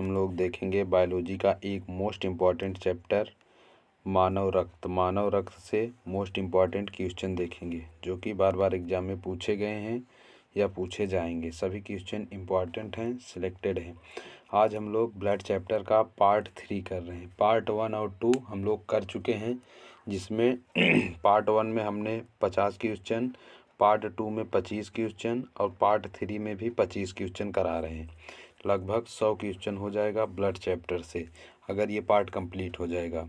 हम लोग देखेंगे बायोलॉजी का एक मोस्ट इम्पॉर्टेंट चैप्टर मानव रक्त। मानव रक्त से मोस्ट इम्पॉर्टेंट क्वेश्चन देखेंगे जो कि बार बार एग्जाम में पूछे गए हैं या पूछे जाएंगे। सभी क्वेश्चन इम्पॉर्टेंट हैं, सिलेक्टेड हैं। आज हम लोग ब्लड चैप्टर का पार्ट 3 कर रहे हैं। पार्ट 1 और 2 हम लोग कर चुके हैं, जिसमें पार्ट 1 में हमने 50 क्वेश्चन, पार्ट 2 में 25 क्वेश्चन और पार्ट 3 में भी 25 क्वेश्चन करा रहे हैं। लगभग 100 क्वेश्चन हो जाएगा ब्लड चैप्टर से, अगर ये पार्ट कंप्लीट हो जाएगा।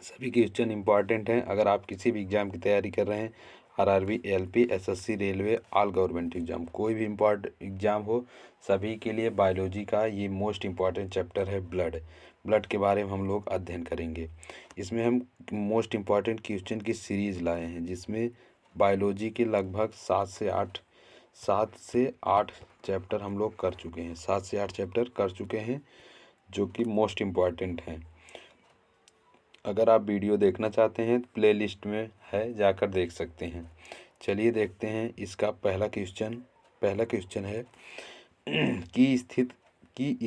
सभी क्वेश्चन इंपॉर्टेंट हैं। अगर आप किसी भी एग्ज़ाम की तैयारी कर रहे हैं, RRB, LP, SSC, railway, all government exam, कोई भी इम्पॉर्टेंट एग्ज़ाम हो, सभी के लिए बायोलॉजी का ये मोस्ट इम्पॉर्टेंट चैप्टर है ब्लड। ब्लड के बारे में हम लोग अध्ययन करेंगे। इसमें हम मोस्ट इम्पॉर्टेंट क्वेश्चन की सीरीज़ लाए हैं, जिसमें बायोलॉजी के लगभग 7 से 8 चैप्टर हम लोग कर चुके हैं। 7 से 8 चैप्टर कर चुके हैं जो कि मोस्ट इम्पॉर्टेंट हैं। अगर आप वीडियो देखना चाहते हैं तो प्ले लिस्ट में है, जाकर देख सकते हैं। चलिए देखते हैं इसका पहला क्वेश्चन है की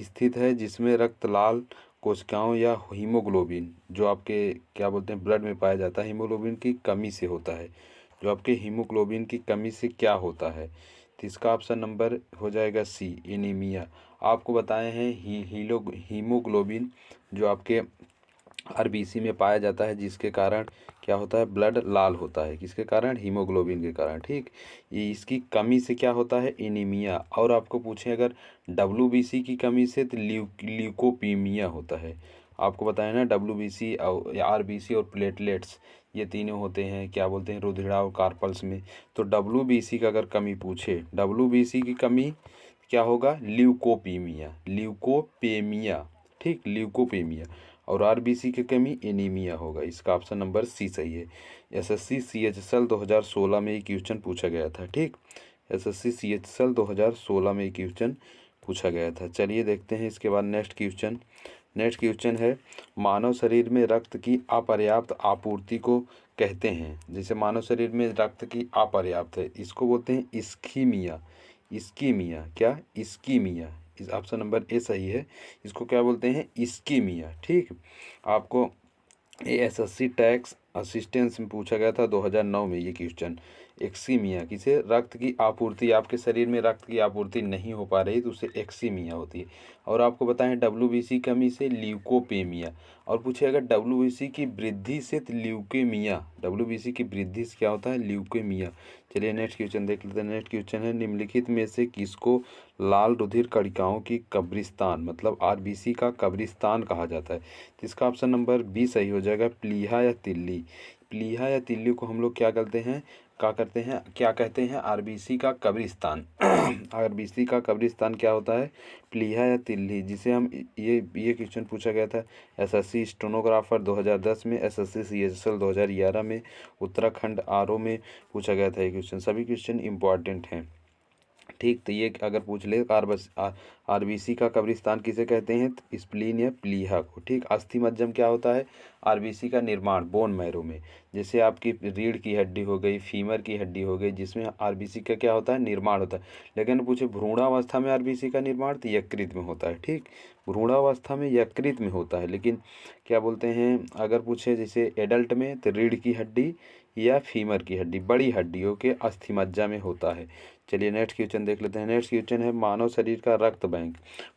स्थित है जिसमें रक्त लाल कोशिकाओं या हीमोग्लोबिन, जो आपके क्या बोलते हैं ब्लड में पाया जाता है, हीमोग्लोबिन की कमी से होता है। जो आपके हीमोग्लोबिन की कमी से क्या होता है, तो इसका ऑप्शन नंबर हो जाएगा सी, एनीमिया। आपको बताए हैं हीमोग्लोबिन जो आपके आरबीसी में पाया जाता है, जिसके कारण क्या होता है, ब्लड लाल होता है। किसके कारण? हीमोग्लोबिन के कारण। ठीक, ये इसकी कमी से क्या होता है, एनीमिया। और आपको पूछें अगर डब्ल्यूबीसी की कमी से, तो ल्यूकोपीमिया होता है। आपको बताया ना, डब्ल्यूबीसी और आरबीसी और प्लेटलेट्स, ये तीनों होते हैं क्या बोलते हैं, रुधिरा और कार्पल्स में। तो डब्ल्यूबीसी का अगर कमी पूछे, डब्ल्यूबीसी की कमी क्या होगा, ल्यूकोपेमिया। ठीक, ल्यूकोपेमिया। और आरबीसी की कमी एनीमिया होगा। इसका ऑप्शन नंबर सी सही है। एसएससी सीएचएसएल 2016 में ये क्वेश्चन पूछा गया था। ठीक, एसएससी सीएचएसएल 2016 में ये क्वेश्चन पूछा गया था। चलिए देखते हैं इसके बाद नेक्स्ट क्वेश्चन है, मानव शरीर में रक्त की अपर्याप्त आपूर्ति को कहते हैं। जैसे मानव शरीर में रक्त की अपर्याप्त है, इसको बोलते हैं इस्कीमिया। क्या, इस्कीमिया। इस ऑप्शन नंबर ए सही है। इसको क्या बोलते हैं, इस्कीमिया। ठीक, आपको एसएससी टैक्स असिस्टेंस में पूछा गया था 2009 में ये क्वेश्चन। एक्सीमिया किसे, रक्त की आपूर्ति, आपके शरीर में रक्त की आपूर्ति नहीं हो पा रही तो उसे एक्सीमिया होती है। और आपको बताएं डब्ल्यूबीसी कमी से ल्यूकोपेमिया। और पूछे अगर डब्ल्यूबीसी की वृद्धि से, तो ल्यूकेमिया। डब्ल्यूबीसी की वृद्धि से क्या होता है, ल्यूकेमिया। चलिए नेक्स्ट क्वेश्चन देख लेते हैं। नेक्स्ट क्वेश्चन है, निम्नलिखित में से किसको लाल रुधिर कणिकाओं की कब्रिस्तान, मतलब आरबीसी का कब्रिस्तान कहा जाता है। तो इसका ऑप्शन नंबर बी सही हो जाएगा, प्लीहा या तिल्ली। प्लीहा या तिल्ली को हम लोग क्या कहते हैं, आरबीसी का कब्रिस्तान। आरबीसी का कब्रिस्तान क्या होता है, प्लीहा या तिल्ली, जिसे हम ये क्वेश्चन पूछा गया था एसएससी स्टेनोग्राफर 2010 में, एसएससी सीएचएसएल 2011 में, उत्तराखंड आरओ में पूछा गया था ये क्वेश्चन। सभी क्वेश्चन इंपॉर्टेंट हैं। ठीक, तो ये अगर पूछ ले आरबीसी का कब्रिस्तान किसे कहते हैं, तो स्प्लीन या प्लीहा को। ठीक, अस्थि मज्जम क्या होता है, आरबीसी का निर्माण बोन मैरो में। जैसे आपकी रीढ़ की हड्डी हो गई, फीमर की हड्डी हो गई, जिसमें आरबीसी का क्या होता है, निर्माण होता है। लेकिन पूछे भ्रूणावस्था में आरबीसी का निर्माण, तो यकृत में होता है। ठीक, भ्रूणावस्था में यकृत में होता है। लेकिन क्या बोलते हैं, अगर पूछे जैसे एडल्ट में, तो रीढ़ की हड्डी या फीमर की हड्डी, बड़ी हड्डियों के अस्थि मज्जा में होता है। चलिए नेक्स्ट क्वेश्चन देख लेते हैं। नेक्स्ट क्वेश्चन है, मानव शरीर का रक्त बैंक,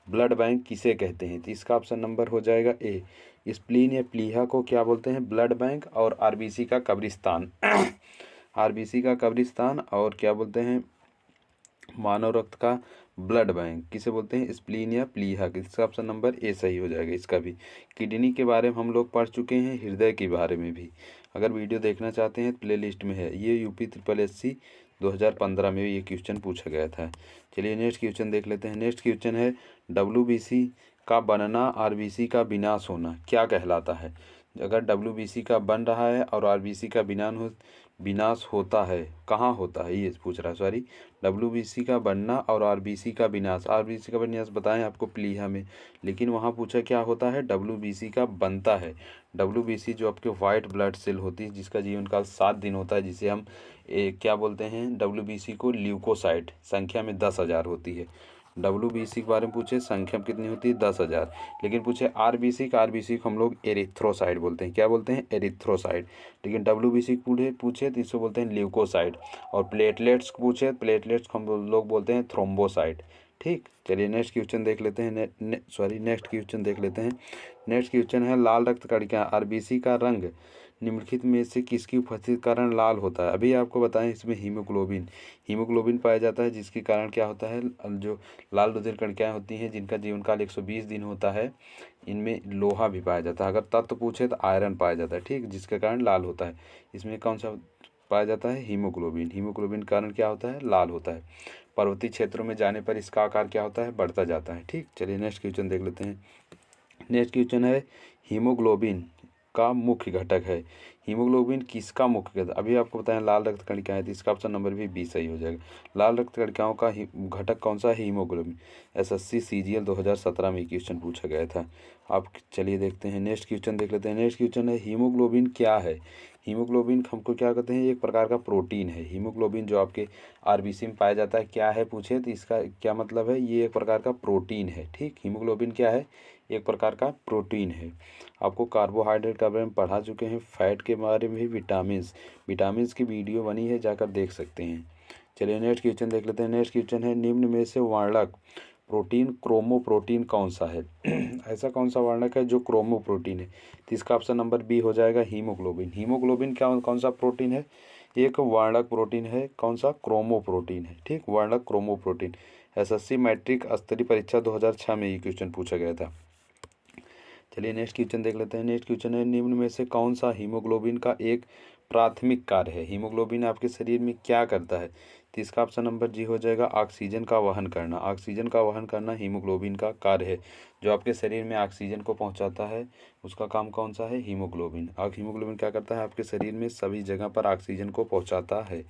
ब्लड बैंक किसे कहते हैं। तो इसका ऑप्शन नंबर हो जाएगा ए, स्प्लीन या प्लीहा को क्या बोलते हैं, ब्लड बैंक। और आरबीसी का कब्रिस्तान आरबीसी का कब्रिस्तान और क्या बोलते हैं, मानव रक्त का ब्लड बैंक किसे बोलते हैं, स्प्लीन या प्लीहा। इसका ऑप्शन नंबर ए सही हो जाएगा। इसका भी किडनी के बारे में हम लोग पढ़ चुके हैं, हृदय के बारे में भी। अगर वीडियो देखना चाहते हैं प्ले लिस्ट में है। ये यूपी SSSC 2015 में ये क्वेश्चन पूछा गया था। चलिए नेक्स्ट क्वेश्चन देख लेते हैं। नेक्स्ट क्वेश्चन है, डब्ल्यूबीसी का बनना, आरबीसी का विनाश होना क्या कहलाता है। अगर डब्ल्यूबीसी का बन रहा है और आरबीसी का विनाश होता है, कहाँ होता है, ये पूछ रहा है। सॉरी, डब्ल्यूबीसी का बनना और आरबीसी का विनाश। आरबीसी का विनाश बताएं आपको प्लीहा में, लेकिन वहाँ पूछा क्या होता है, डब्ल्यूबीसी का बनता है। डब्ल्यूबीसी जो आपके वाइट ब्लड सेल होती है, जिसका जीवन काल 7 दिन होता है, जिसे हम क्या बोलते हैं, डब्ल्यूबीसी को ल्यूकोसाइट, संख्या में 10,000 होती है। WBC के बारे में पूछे संख्या कितनी होती है 10,000। लेकिन पूछे RBC का, RBC को हम लोग एरिथ्रोसाइट बोलते हैं। क्या बोलते हैं? एरिथ्रोसाइट। लेकिन WBC पूछे तो इसको बोलते हैं ल्यूकोसाइट। और प्लेटलेट्स को पूछे, प्लेटलेट्स को हम लोग बोलते हैं थ्रोम्बोसाइट। ठीक, चलिए नेक्स्ट क्वेश्चन देख लेते हैं। नेक्स्ट क्वेश्चन देख लेते हैं। नेक्स्ट क्वेश्चन है लाल रक्त कणिका RBC का रंग निम्नलिखित में से किसकी उपस्थिति के कारण लाल होता है? अभी आपको बताएं, इसमें हीमोग्लोबिन पाया जाता है, जिसके कारण क्या होता है, जो लाल रुधिर कणिकाएं होती हैं जिनका जीवन काल 120 दिन होता है, इनमें लोहा भी पाया जाता है। अगर तत्व पूछे तो आयरन पाया जाता है, ठीक, जिसके कारण लाल होता है। इसमें कौन सा पाया जाता है? हीमोग्लोबिन कारण क्या होता है? लाल होता है। पर्वतीय क्षेत्रों में जाने पर इसका आकार क्या होता है? बढ़ता जाता है। ठीक, चलिए नेक्स्ट क्वेश्चन देख लेते हैं। नेक्स्ट क्वेश्चन है हीमोग्लोबिन का मुख्य घटक है। हीमोग्लोबिन किसका मुख्य घटक? अभी आपको बताएं लाल रक्त कणिका है, तो इसका ऑप्शन नंबर भी 20 सही हो जाएगा। लाल रक्त कणिकाओं का घटक कौन सा है? हीमोग्लोबिन। SSC CGL 2017 में क्वेश्चन पूछा गया था। आप चलिए देखते हैं, नेक्स्ट क्वेश्चन देख लेते हैं। नेक्स्ट क्वेश्चन है हीमोग्लोबिन क्या है? हीमोग्लोबिन हमको क्या कहते हैं? एक प्रकार का प्रोटीन है। हीमोग्लोबिन जो आपके RBC में पाया जाता है, क्या है पूछे तो इसका क्या मतलब है? ये एक प्रकार का प्रोटीन है। ठीक, हीमोग्लोबिन क्या है? एक प्रकार का प्रोटीन है। आपको कार्बोहाइड्रेट के बारे में पढ़ा चुके हैं, फैट के बारे में भी, विटामिन्स की वीडियो बनी है, जाकर देख सकते हैं। चलिए नेक्स्ट क्वेश्चन देख लेते हैं। नेक्स्ट क्वेश्चन है निम्न में से वर्णक प्रोटीन क्रोमोप्रोटीन कौन सा है? ऐसा कौन सा वर्णक है जो क्रोमोप्रोटीन है? तो इसका ऑप्शन नंबर बी हो जाएगा हीमोग्लोबिन। हीमोग्लोबिन क्या कौन सा प्रोटीन है? एक वर्णक प्रोटीन है। कौन सा? क्रोमोप्रोटीन है। ठीक, वर्णक क्रोमोप्रोटीन। SSC मैट्रिक स्तरीय परीक्षा 2006 में ये क्वेश्चन पूछा गया था। चलिए नेक्स्ट क्वेश्चन देख लेते हैं। नेक्स्ट क्वेश्चन है निम्न में से कौन सा हीमोग्लोबिन का एक प्राथमिक कार्य है? हीमोग्लोबिन आपके शरीर में क्या करता है? तो इसका ऑप्शन नंबर जी हो जाएगा ऑक्सीजन का वहन करना। ऑक्सीजन का वहन करना हीमोग्लोबिन का कार्य है। जो आपके शरीर में ऑक्सीजन को पहुंचाता है, उसका काम कौन सा है? हीमोग्लोबिन। और हीमोग्लोबिन क्या करता है? आपके शरीर में सभी जगह पर ऑक्सीजन को पहुँचाता है।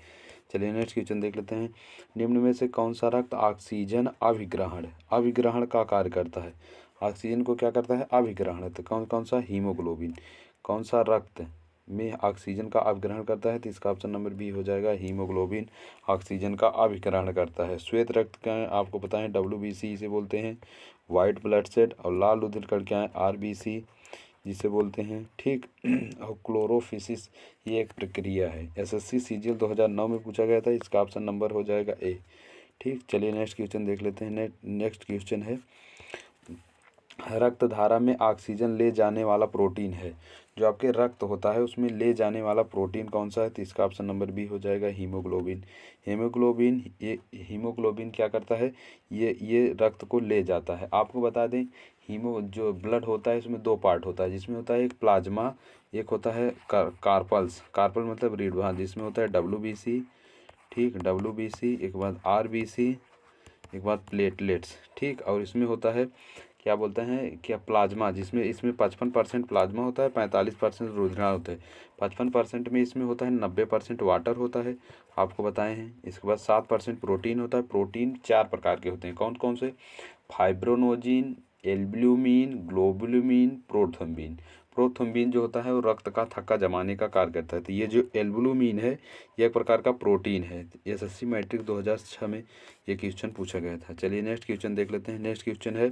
चलिए नेक्स्ट क्वेश्चन देख लेते हैं। निम्न में से कौन सा रक्त ऑक्सीजन अभिग्रहण का कार्य करता है? ऑक्सीजन को क्या करता है? अभिग्रहण। तो कौन सा? हीमोग्लोबिन। कौन सा रक्त में ऑक्सीजन का अभिग्रहण करता है? तो इसका ऑप्शन नंबर बी हो जाएगा हीमोग्लोबिन ऑक्सीजन का अभिग्रहण करता है। श्वेत रक्त का आपको बताएं WBC इसे बोलते हैं, वाइट ब्लड सेल। और लाल रुधिर कणिकाएं RBC जिसे बोलते हैं। ठीक, और क्लोरोफिसिस ये एक प्रक्रिया है। SSC CGL 2009 में पूछा गया था। इसका ऑप्शन नंबर हो जाएगा ए। ठीक, चलिए नेक्स्ट क्वेश्चन देख लेते हैं। नेक्स्ट क्वेश्चन है रक्त धारा में ऑक्सीजन ले जाने वाला प्रोटीन है। जो आपके रक्त होता है उसमें ले जाने वाला प्रोटीन कौन सा है? तो इसका ऑप्शन नंबर बी हो जाएगा हीमोग्लोबिन। हीमोग्लोबिन क्या करता है? ये रक्त को ले जाता है। आपको बता दें, जो ब्लड होता है इसमें दो पार्ट होता है, जिसमें होता है एक प्लाज्मा, एक होता है कार्पल मतलब रीढ़, हाँ, जिसमें होता है WBC। ठीक, WBC एक बाद RBC एक बाद प्लेटलेट्स। ठीक, और इसमें होता है क्या बोलते हैं, क्या प्लाज्मा, जिसमें इसमें 55% प्लाज्मा होता है, 45% रुधिराण होता है। 55% में इसमें होता है 90% वाटर होता है, आपको बताए हैं। इसके बाद 7% प्रोटीन होता है। प्रोटीन 4 प्रकार के होते हैं। कौन कौन से? Fibrinogen, albumin, globulin, prothrombin. Prothrombin जो होता है वो रक्त का थक्का जमाने का कार्य करता है। तो ये जो एल्ब्यूमिन है ये एक प्रकार का प्रोटीन है। SSC मैट्रिक 2006 में ये क्वेश्चन पूछा गया था। चलिए नेक्स्ट क्वेश्चन देख लेते हैं। नेक्स्ट क्वेश्चन है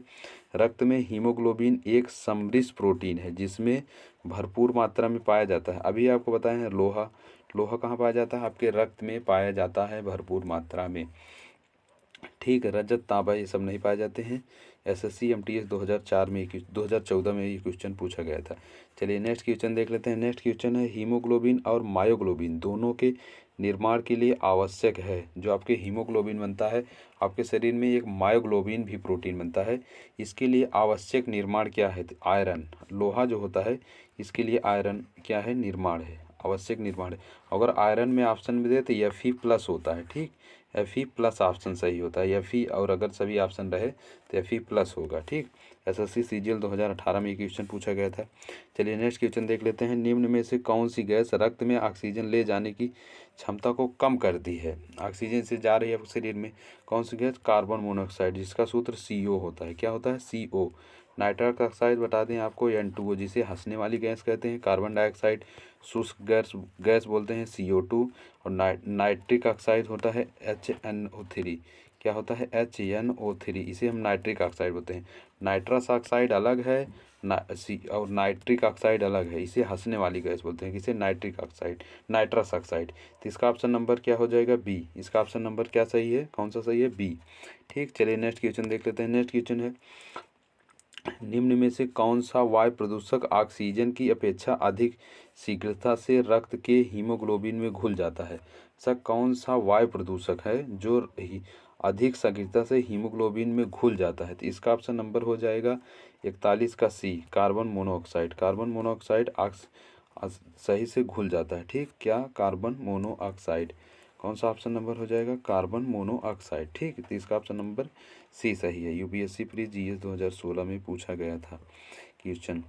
रक्त में हीमोग्लोबिन एक समृद्ध प्रोटीन है जिसमें भरपूर मात्रा में पाया जाता है। अभी आपको बताए हैं लोहा कहाँ पाया जाता है? आपके रक्त में पाया जाता है भरपूर मात्रा में। ठीक, रजत तांबा ये सब नहीं पाए जाते हैं। SSC MTS 2014 में ये क्वेश्चन पूछा गया था। चलिए नेक्स्ट क्वेश्चन देख लेते हैं। नेक्स्ट क्वेश्चन है हीमोग्लोबिन और मायोग्लोबिन दोनों के निर्माण के लिए आवश्यक है। जो आपके हीमोग्लोबिन बनता है, आपके शरीर में एक मायोग्लोबिन भी प्रोटीन बनता है। इसके लिए आवश्यक निर्माण क्या है? तो आयरन, लोहा जो होता है इसके लिए आयरन क्या है? निर्माण है, आवश्यक निर्माण है। अगर आयरन में ऑप्शन में दे तो Fe+ होता है। ठीक, Fe+ ऑप्शन सही होता है। Fe और अगर सभी ऑप्शन रहे तो Fe+ होगा। ठीक, SSC CGL 2018 में ये क्वेश्चन पूछा गया था। चलिए नेक्स्ट क्वेश्चन देख लेते हैं। निम्न में से कौन सी गैस रक्त में ऑक्सीजन ले जाने की क्षमता को कम करती है? ऑक्सीजन से जा रही है शरीर में कौन सी गैस? कार्बन मोनोऑक्साइड, जिसका सूत्र CO होता है। क्या होता है? CO। नाइट्रस ऑक्साइड बता दें आपको N2O, जिसे हंसने वाली गैस कहते हैं। कार्बन डाइऑक्साइड शुष्क गैस बोलते हैं CO2। और नाइट्रिक ऑक्साइड होता है HNO3। क्या होता है HNO3, इसे हम नाइट्रिक ऑक्साइड बोलते हैं। नाइट्रस ऑक्साइड अलग है और नाइट्रिक ऑक्साइड अलग है, इसे हंसने वाली गैस बोलते हैं, किसे नाइट्रिक ऑक्साइड, नाइट्रस ऑक्साइड। तो इसका ऑप्शन नंबर क्या हो जाएगा बी, इसका ऑप्शन नंबर क्या सही है, कौन सा सही है, बी। ठीक, चलिए नेक्स्ट क्वेश्चन देख लेते हैं। नेक्स्ट क्वेश्चन है निम्न में से कौन सा वायु प्रदूषक ऑक्सीजन की अपेक्षा अधिक शीघ्रता से रक्त के हीमोग्लोबिन में घुल जाता है। ऐसा कौन सा वायु प्रदूषक है जो अधिक शीघ्रता से हीमोग्लोबिन में घुल जाता है। तो इसका ऑप्शन नंबर हो जाएगा 41 का सी, कार्बन मोनोऑक्साइड। कार्बन मोनोऑक्साइड सही से घुल जाता है। ठीक, क्या, कार्बन मोनोऑक्साइड। कौन सा ऑप्शन नंबर हो जाएगा, कार्बन मोनोऑक्साइड। ठीक, तो इसका ऑप्शन नंबर सी सही है। यूपीएससी प्री जीएस 2016 में पूछा गया था क्वेश्चन।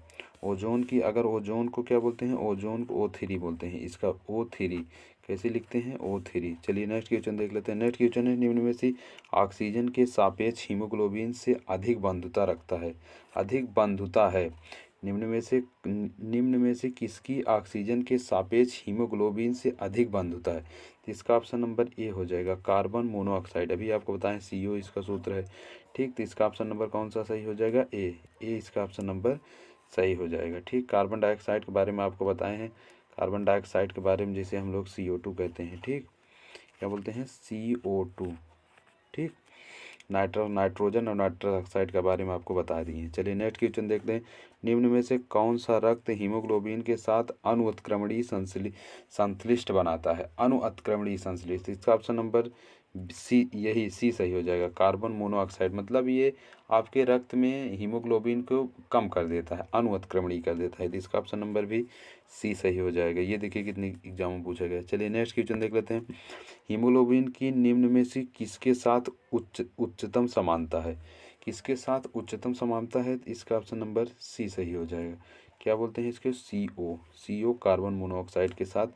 ओजोन की, अगर ओजोन को क्या बोलते हैं, ओजोन को O3 बोलते हैं। इसका O3 कैसे लिखते हैं, O3। चलिए नेक्स्ट क्वेश्चन देख लेते हैं। नेक्स्ट क्वेश्चन है निम्न में से ऑक्सीजन के सापेक्ष हीमोग्लोबिन से अधिक बंधुता रखता है। अधिक बंधुता है, निम्न में से किसकी ऑक्सीजन के सापेक्ष हीमोग्लोबिन से अधिक बंधुता है। तो इसका ऑप्शन नंबर ए हो जाएगा, कार्बन मोनोऑक्साइड। अभी आपको बताएं CO इसका सूत्र है। ठीक, तो इसका ऑप्शन नंबर कौन सा सही हो जाएगा, ए इसका ऑप्शन नंबर सही हो जाएगा। ठीक, कार्बन डाइऑक्साइड के बारे में आपको बताए हैं। कार्बन डाइऑक्साइड के बारे में जिसे हम लोग CO2 कहते हैं। ठीक, क्या बोलते हैं, CO2। ठीक, नाइट्रोजन और नाइट्रस ऑक्साइड के बारे में आपको बता दिए हैं। चलिए नेक्स्ट क्वेश्चन देखते हैं। निम्न में से कौन सा रक्त हीमोग्लोबिन के साथ अनुत्क्रमणीय संश्लिष्ट बनाता है। अनुत्क्रमणीय संश्लिष्ट, इसका ऑप्शन नंबर सी, यही सी सही हो जाएगा, कार्बन मोनोऑक्साइड। मतलब ये आपके रक्त में हीमोग्लोबिन को कम कर देता है, अनुत्क्रमणीय कर देता है। तो इसका ऑप्शन नंबर भी सी सही हो जाएगा। ये देखिए कितने एग्जाम में पूछा गया। चलिए नेक्स्ट क्वेश्चन देख लेते हैं। हीमोग्लोबिन की निम्न में से किसके साथ उच्चतम समानता है। किसके साथ उच्चतम समानता है, इसका ऑप्शन नंबर सी सही हो जाएगा। क्या बोलते हैं इसके, CO कार्बन मोनोऑक्साइड के साथ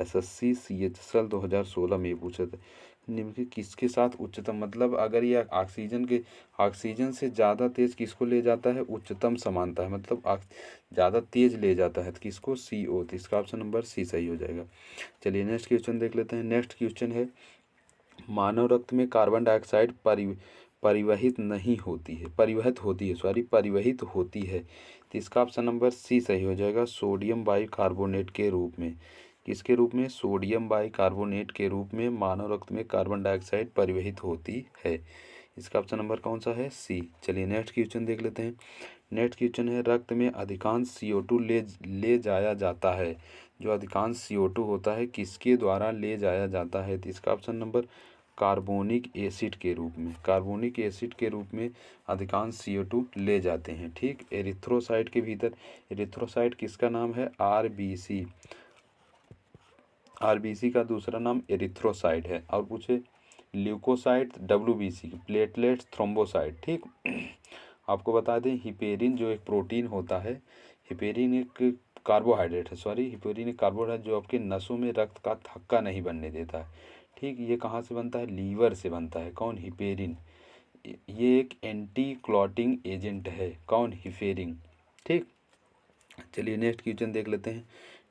SSC CHSL 2016 में पूछा था। निम्न के किसके साथ उच्चतम, मतलब अगर ये ऑक्सीजन से ज़्यादा तेज किसको ले जाता है, उच्चतम समानता है, मतलब ज़्यादा तेज ले जाता है तो किसको, CO। तो इसका ऑप्शन नंबर सी सही हो जाएगा। चलिए नेक्स्ट क्वेश्चन देख लेते हैं। नेक्स्ट क्वेश्चन है मानव रक्त में कार्बन डाइऑक्साइड परिवहित होती है। तो इसका ऑप्शन नंबर सी सही हो जाएगा, सोडियम बाइकार्बोनेट के रूप में। किसके रूप में, सोडियम बाइकार्बोनेट के रूप में मानव रक्त में कार्बन डाइऑक्साइड परिवहित होती है। इसका ऑप्शन नंबर कौन सा है, सी। चलिए नेक्स्ट क्वेश्चन देख लेते हैं। नेक्स्ट क्वेश्चन है रक्त में अधिकांश CO2 ले जाया जाता है। जो अधिकांश CO2 होता है किसके द्वारा ले जाया जाता है। तो इसका ऑप्शन नंबर कार्बोनिक एसिड के रूप में, कार्बोनिक एसिड के रूप में अधिकांश CO2 ले जाते हैं। ठीक, एरिथ्रोसाइट के भीतर, एरिथ्रोसाइट किसका नाम है, RBC का दूसरा नाम एरिथ्रोसाइट है। और पूछे ल्यूकोसाइट WBC, प्लेटलेट्स थ्रोम्बोसाइट। ठीक, आपको बता दें हिपेरिन जो एक प्रोटीन होता है, हिपेरिन एक कार्बोहाइड्रेट है, हिपेरिन एक कार्बोहाइड्रेट जो आपके नसों में रक्त का थक्का नहीं बनने देता है। ठीक, ये कहाँ से बनता है, लीवर से बनता है। कौन, हिपेरिन। ये एक एंटी क्लॉटिंग एजेंट है। कौन, हिपेरिन। ठीक, चलिए नेक्स्ट क्वेश्चन देख लेते हैं।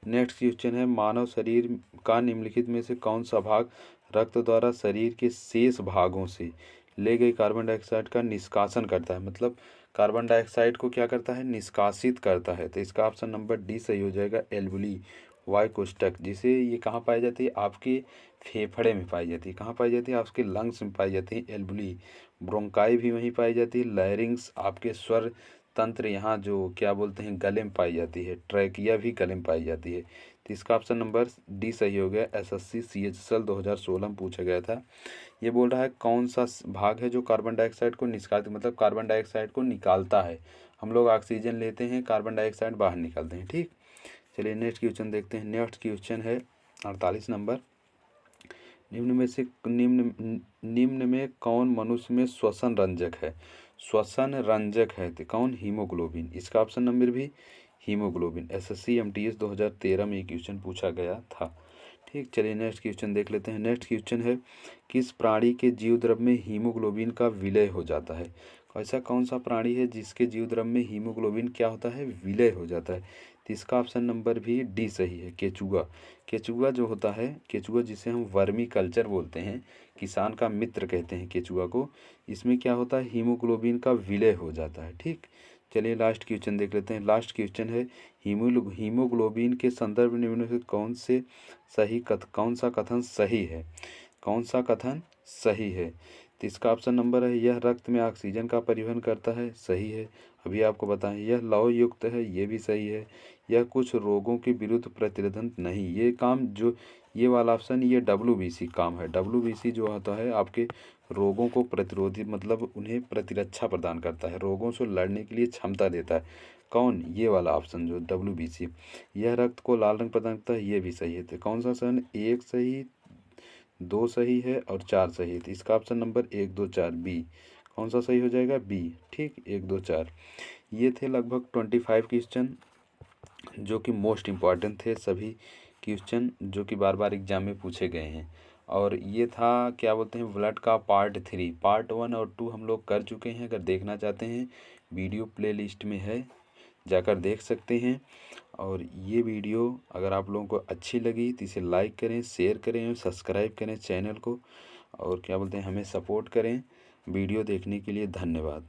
नेक्स्ट क्वेश्चन है मानव शरीर का निम्नलिखित में से कौन सा भाग रक्त द्वारा शरीर के शेष भागों से ले गई कार्बन डाइऑक्साइड का निष्कासन करता है। मतलब कार्बन डाइऑक्साइड को क्या करता है, निष्कासित करता है। तो इसका ऑप्शन नंबर डी सही हो जाएगा, एल्वुली वायु कोष्ठक। जिसे ये कहाँ पाई जाती है, आपके फेफड़े में पाई जाती है। कहाँ पाई जाती है, आपके लंग्स में पाई जाती है एल्वुली। ब्रोंकाई भी वहीं पाई जाती है। लैरिंग्स आपके स्वर तंत्र, यहाँ जो क्या बोलते हैं, गले में पाई जाती है। ट्रैकिया भी गले में पाई जाती है। तो इसका ऑप्शन नंबर डी सही हो गया। SSC CHSL 2016 में पूछा गया था। ये बोल रहा है कौन सा भाग है जो कार्बन डाइऑक्साइड को मतलब कार्बन डाइऑक्साइड को निकालता है। हम लोग ऑक्सीजन लेते हैं, कार्बन डाइऑक्साइड बाहर निकालते हैं। ठीक, चलिए नेक्स्ट क्वेश्चन देखते हैं। नेक्स्ट क्वेश्चन है 48 नंबर। निम्न में कौन मनुष्य में श्वसन रंजक है। श्वसन रंजक है तो कौन, हीमोग्लोबिन। इसका ऑप्शन नंबर भी हीमोग्लोबिन। SSC MTS 2013 में क्वेश्चन पूछा गया था। ठीक, चलिए नेक्स्ट क्वेश्चन देख लेते हैं। नेक्स्ट क्वेश्चन है किस प्राणी के जीव द्रव में हीमोग्लोबिन का विलय हो जाता है। ऐसा कौन सा प्राणी है जिसके जीव द्रव्य में हीमोग्लोबिन क्या होता है, विलय हो जाता है। तो इसका ऑप्शन नंबर भी डी सही है, केचुआ। केचुआ जो होता है, केचुआ जिसे हम वर्मी कल्चर बोलते हैं, किसान का मित्र कहते हैं केचुआ को, इसमें क्या होता है, हीमोग्लोबिन का विलय हो जाता है। ठीक, चलिए लास्ट क्वेश्चन देख लेते हैं। लास्ट क्वेश्चन है, हीमोग्लोबिन के संदर्भ में निम्न से कौन सा कथन सही है, कौन सा कथन सही है। तो इसका ऑप्शन नंबर है, यह रक्त में ऑक्सीजन का परिवहन करता है, सही है। अभी आपको बताएं, यह लौह युक्त है, ये भी सही है। यह कुछ रोगों के विरुद्ध प्रतिरोधक नहीं, ये काम जो ये वाला ऑप्शन, ये WBC काम है। WBC जो होता है आपके रोगों को प्रतिरोधी, मतलब उन्हें प्रतिरक्षा प्रदान करता है, रोगों से लड़ने के लिए क्षमता देता है। कौन, ये वाला ऑप्शन जो WBC। यह रक्त को लाल रंग प्रदान करता है, ये भी सही है। तो कौन सा ऑप्शन, एक सही, दो सही है और चार सही है। तो इसका ऑप्शन नंबर 1 2 4 बी, कौन सा सही हो जाएगा, बी। ठीक, 1 2 4। ये थे लगभग 25 क्वेश्चन जो कि मोस्ट इम्पॉर्टेंट थे, सभी क्वेश्चन जो कि बार बार एग्जाम में पूछे गए हैं। और ये था क्या बोलते हैं, ब्लड का पार्ट 3, पार्ट 1 और 2 हम लोग कर चुके हैं। अगर देखना चाहते हैं वीडियो प्ले लिस्ट में है, जाकर देख सकते हैं। और ये वीडियो अगर आप लोगों को अच्छी लगी तो इसे लाइक करें, शेयर करें और सब्सक्राइब करें चैनल को, और क्या बोलते हैं, हमें सपोर्ट करें। वीडियो देखने के लिए धन्यवाद।